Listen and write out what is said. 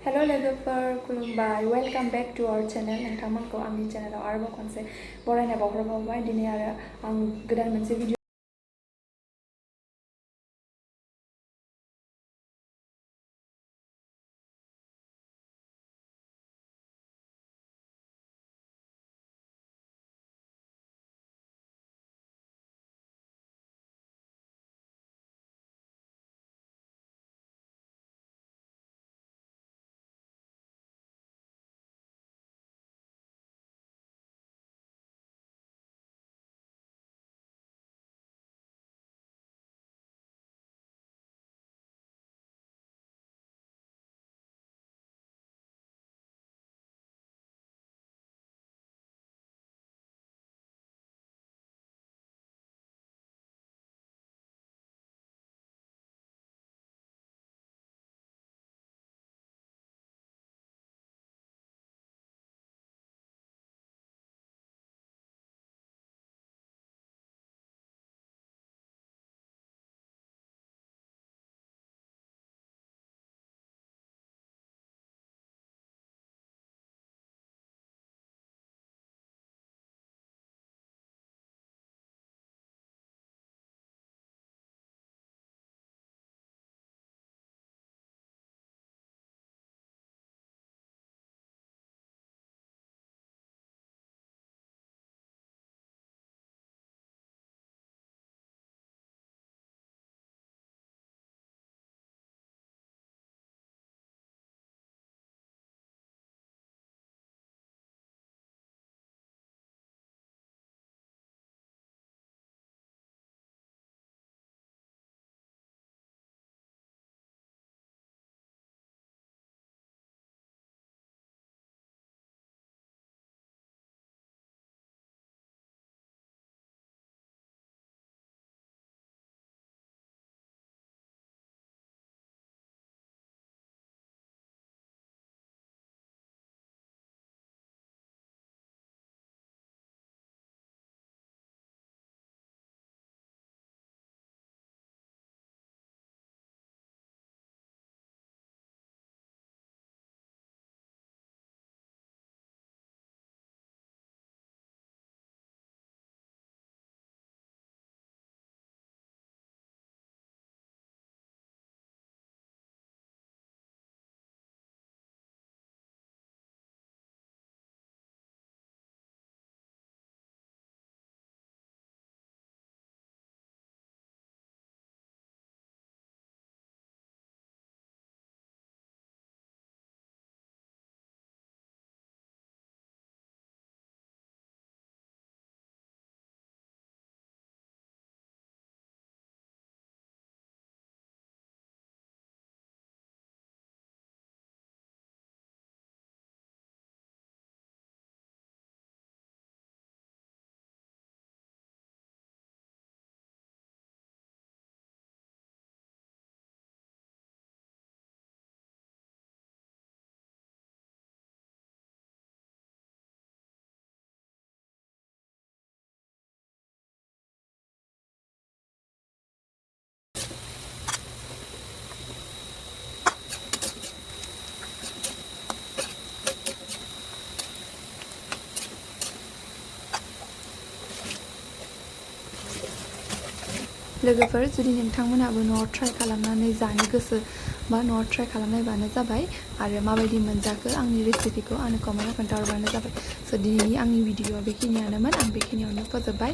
Hello लोगोफोर खुलुमबाय welcome back to our channel नोंथांमोनखौ आंनि चैनलाव आरोबाव खनसे बरायनाय बावहरबावबाय दिनै आरो आं गोदान मोनसे भिडिअ लोगोफोर जुदि नोंथांमोनाबो न'आव ट्राइ खालामनानै जानो गोसो बा न'आव ट्राइ खालामनायबानो जाबाय आरो माबायदि मोनजाखो आंनि रेसिपिखौ आंनो कमेन्टआव खोन्थाहरबानो जाबाय स' दिनैनि आंनि भिडिअआ बेखिनियानोमोन आं बेखिनियावनो फोजोबबाय